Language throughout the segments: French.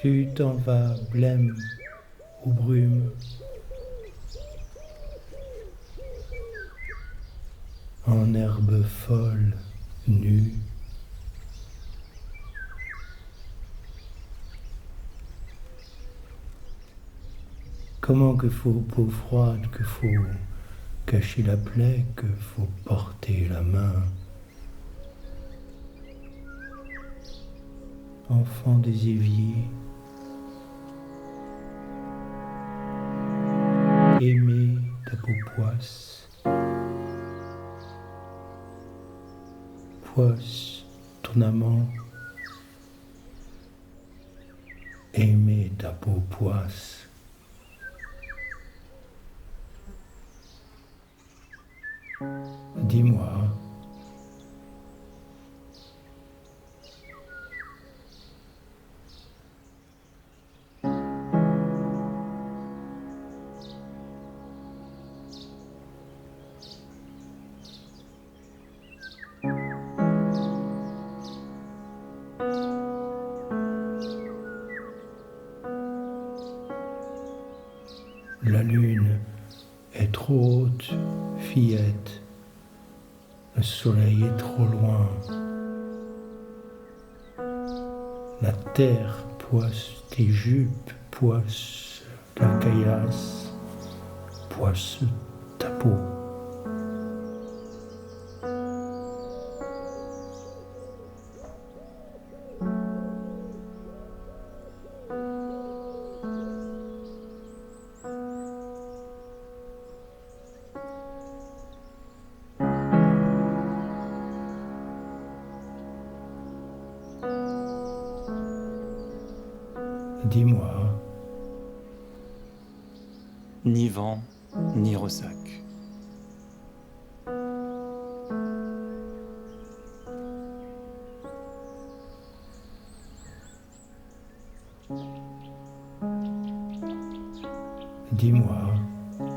Tu t'en vas, blême, aux brumes, en herbe folle, nue. Comment que faut peau froide, que faut cacher la plaie, que faut porter la main. Enfant des éviers, aimer ta peau poisse, poisse ton amant, aimer ta peau poisse. Dis-moi, la lune est trop haute, fillette, le soleil est trop loin. La terre poisse tes jupes, poisse la caillasse, poisse ta peau. Dis-moi, Ni vent, ni ressac. dis-moi,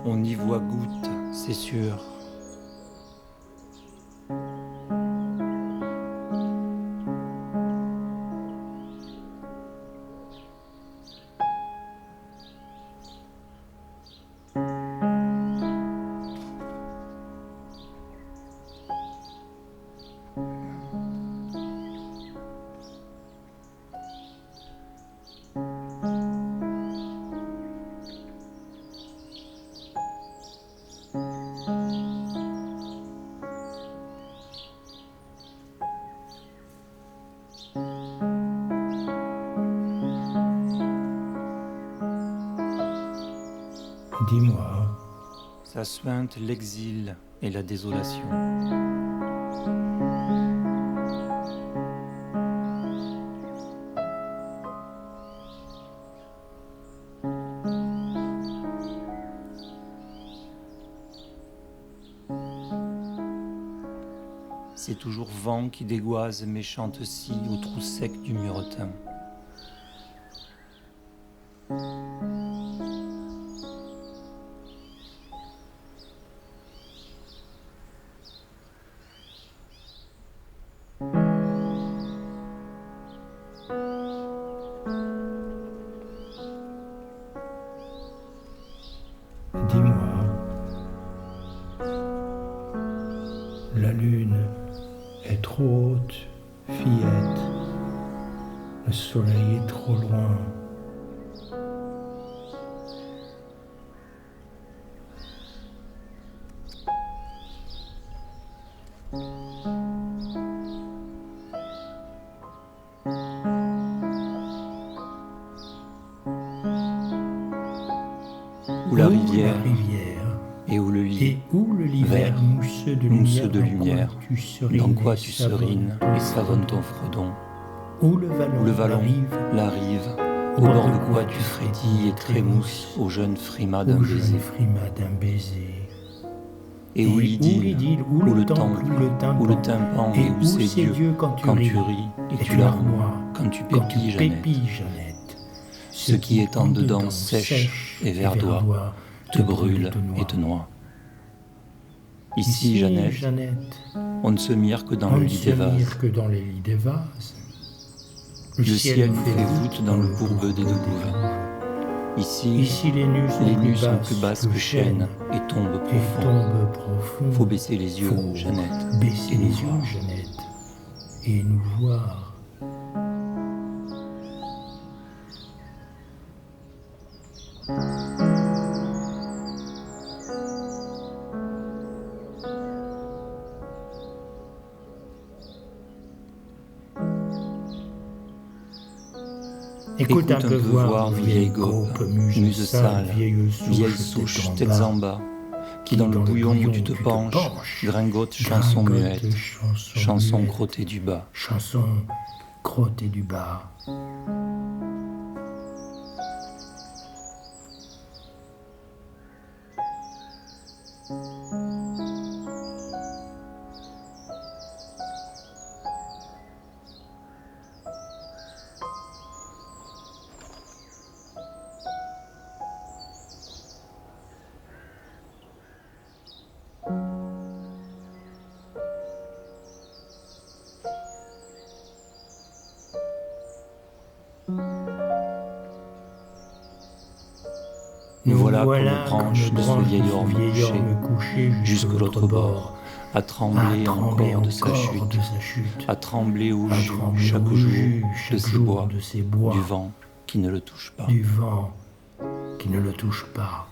On y voit goutte, c'est sûr. dis-moi, Ça suinte l'exil et la désolation. C'est toujours vent qui dégoise mes chantes scies au trou sec du muretin. dis-moi, la lune est trop haute, fillette, le soleil est trop loin. Où la rivière et et où le et lit, où le lit vert, vert mousseux de lumière, de lumière, dans quoi tu serines et savonnes ton fredon, où le où le vallon, vallon, la rive, au bord de quoi tu frétilles et trémousses au jeune frimas d'un au jeune baiser, frimas d'un baiser. et où l'idylle, où où le le temple, temple, où le tympan et et où c'est Dieu, quand quand tu tu ris, ris et tu larmoies, quand tu pépilles, Jeannette. Jeannette. Ce qui est en dedans sèche et verdoie, te brûle et te noie. Ici, Jeannette, on ne se mire que dans on le ne lit se des vases. mire que dans les lits des vases. Le ciel fait voûte dans le bourbeux des douves. Ici, les nues sont plus basses que chênes et tombent profond. Faut baisser les yeux, Jeannette, baisser les yeux, Jeannette, et nous voir. Écoute un peu voir, vieille gaupe, muse sale, vieille souche, tête en bas, qui dans le bouillon où tu te penches, gringote chanson muette, chanson crottée du bas. Chanson crottée du bas. Nous voilà comme branches de ce vieil orme couché jusque l'autre bord, à trembler encore de sa chute, à trembler au jus chaque jour de ses bois, du vent qui ne le touche pas. Du vent qui ne le touche pas.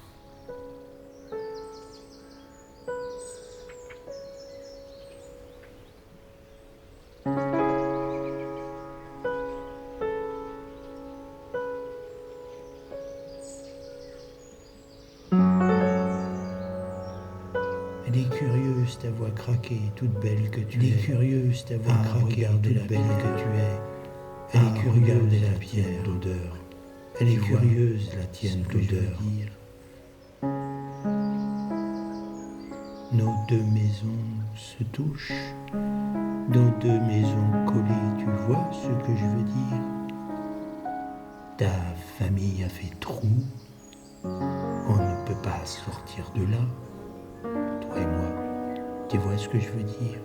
Elle est curieuse ta voix craquée, toute belle que tu es. Elle est curieuse ta voix craquée, toute belle que tu es. Elle est curieuse la pierre d'odeur. Elle est curieuse la tienne d'odeur. Nos deux maisons se touchent, nos deux maisons collées, tu vois ce que je veux dire? Ta famille a fait trou, on ne peut pas sortir de là. Toi et moi, tu vois ce que je veux dire?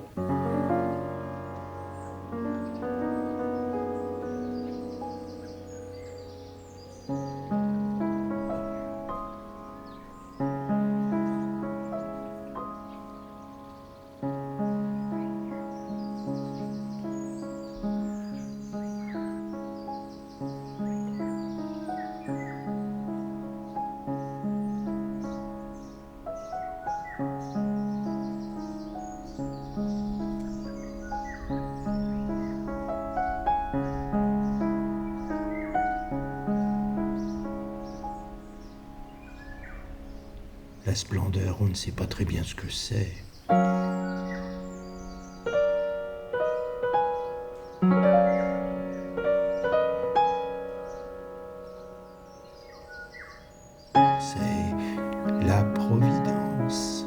La splendeur, on ne sait pas très bien ce que c'est. C'est la providence.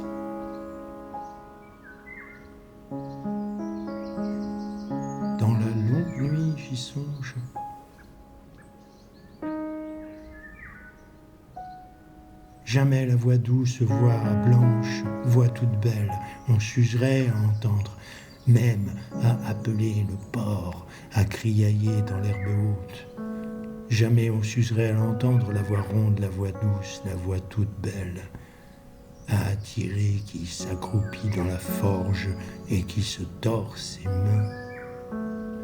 Dans la longue nuit, j'y songe. Jamais la voix douce, voix blanche, voix toute belle, on s'userait à entendre, même à appeler le porc, à criailler dans l'herbe haute. Jamais on s'userait à l'entendre, la voix ronde, la voix douce, la voix toute belle, à attirer qui s'accroupit dans la forge et qui se tord ses mains.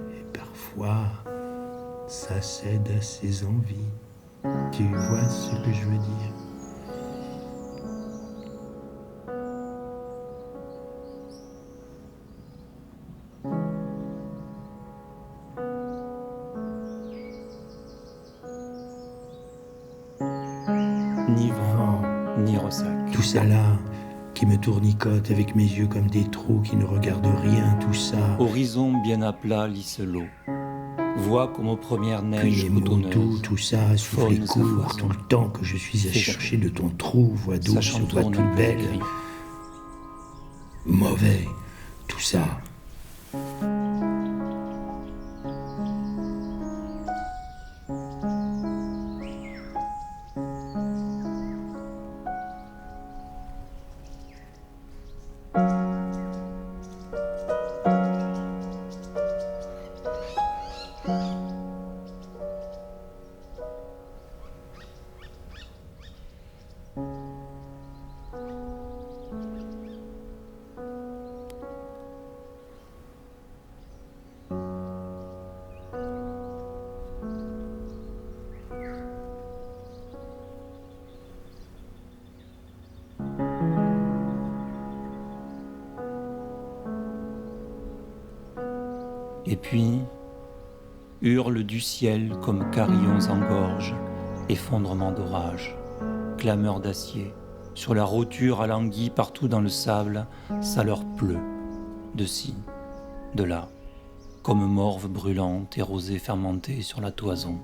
Et parfois, ça cède à ses envies. Tu vois ce que je veux dire? Ni vent, ni ressac. Tout ça là, qui me tournicote avec mes yeux comme des trous qui ne regardent rien, tout ça. Horizon bien à plat lisse l'eau. Vois comme aux premières Puis neiges les mots boutonneuses. tout ça, soufflé court, tout le temps que je suis à chercher de ton trou, voix douce, voix toute belle. Mauvais, tout ça. Et puis, hurle du ciel comme carillons en gorge, effondrement d'orage, clameur d'acier. Sur la roture alanguie partout dans le sable, ça leur pleut, de ci, de là, comme morve brûlante et rosée fermentée sur la toison.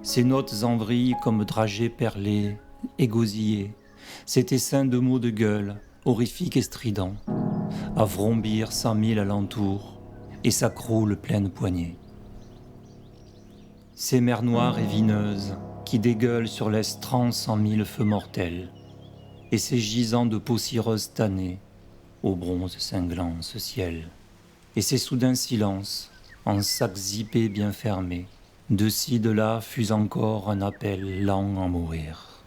Ces notes en vrille comme dragées perlées, égosillées, cet essaim de mots de gueule, horrifique et strident, à vrombir 100 000 alentours, et s'accroule pleine poignée. Ces mers noires et vineuses qui dégueulent sur l'estran 100 000 feux mortels, et ces gisants de peau cireuse tannée, au bronze cinglant ce ciel, et ces soudains silences, en sacs zippés bien fermés, de ci de là fuse encore un appel lent à mourir.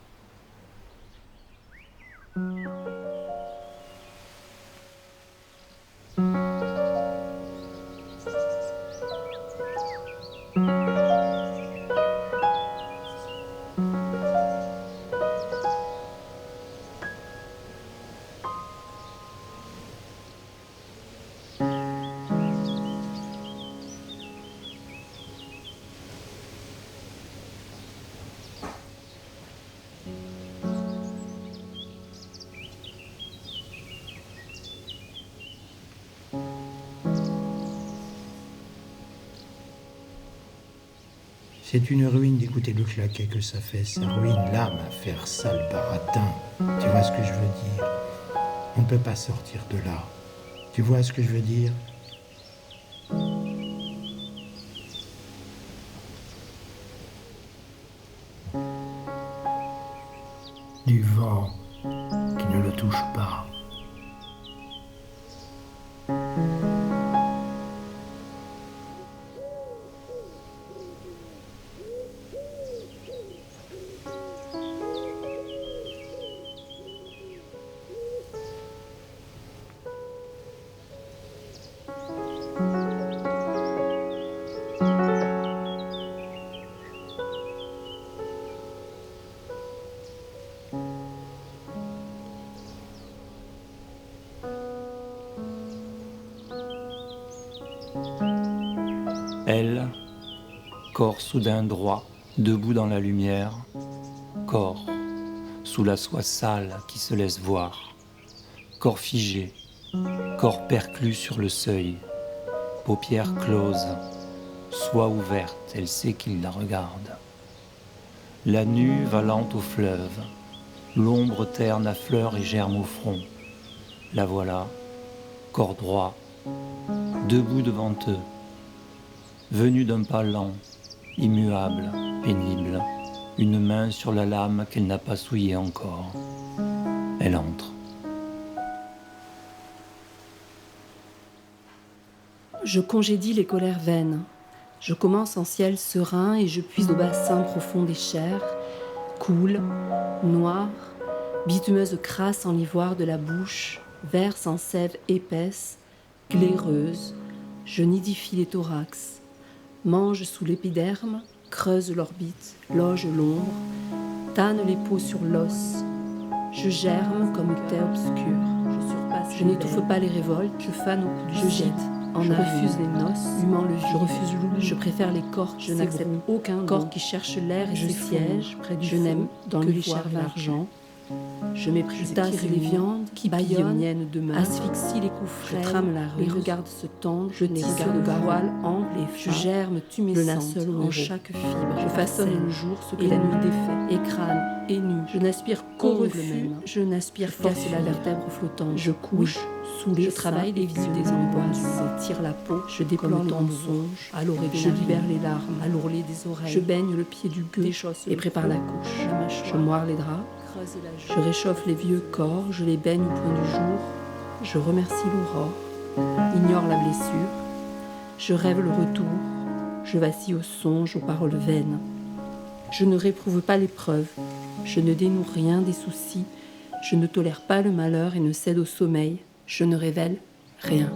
C'est une ruine d'écouter le claquet que ça fait. Ça ruine l'âme à faire ça le baratin. Tu vois ce que je veux dire? On ne peut pas sortir de là. Tu vois ce que je veux dire? Du vent qui ne le touche pas. Elle, corps soudain droit, debout dans la lumière, corps, sous la soie sale qui se laisse voir, corps figé, corps perclus sur le seuil, paupières closes, soie ouverte, elle sait qu'il la regarde. La nue va lente au fleuve, l'ombre terne affleure et germe au front. La voilà, corps droit, debout devant eux, venue d'un pas lent, immuable, pénible, une main sur la lame qu'elle n'a pas souillée encore. Elle entre. Je congédie les colères vaines. Je commence en ciel serein et je puise au bassin profond des chairs, cool, noire, bitumeuse crasse en l'ivoire de la bouche, verse en sève épaisse, glaireuse. Je nidifie les thorax. Mange sous l'épiderme, creuse l'orbite, loge l'ombre, tanne les peaux sur l'os. Je germe comme thé obscur. Je n'étouffe pas les révoltes, je fane au coup du ciel. Je refuse les noces, humant le vide. Je refuse l'oubli. Je préfère les corps qui n'acceptent aucun corps qui cherche l'air et je siège près du feu. Je n'aime dans l'ivoire l'argent. Je méprise les viandes qui bâillonnent de main, asphyxie les coups frais, je trame la rue, les regards se tendent, je tisse le voile ample et je germe tumescente en chaque fibre, je façonne le jour ce que la nuit défait, écrane et nu, je n'aspire qu'au refus, je n'aspire qu'à la vertèbre flottante, je couche sous les travaille les vies des angoisses, je tire la peau, je déplore les mensonges, à l'oreille je libère les larmes, à l'ourlet des oreilles, je baigne le pied du gueux et prépare la couche, je moire les draps, je réchauffe les vieux corps, je les baigne au point du jour, je remercie l'aurore, ignore la blessure, je rêve le retour, je vacille au songe, aux paroles vaines. Je ne réprouve pas l'épreuve, je ne dénoue rien des soucis, je ne tolère pas le malheur et ne cède au sommeil, je ne révèle rien.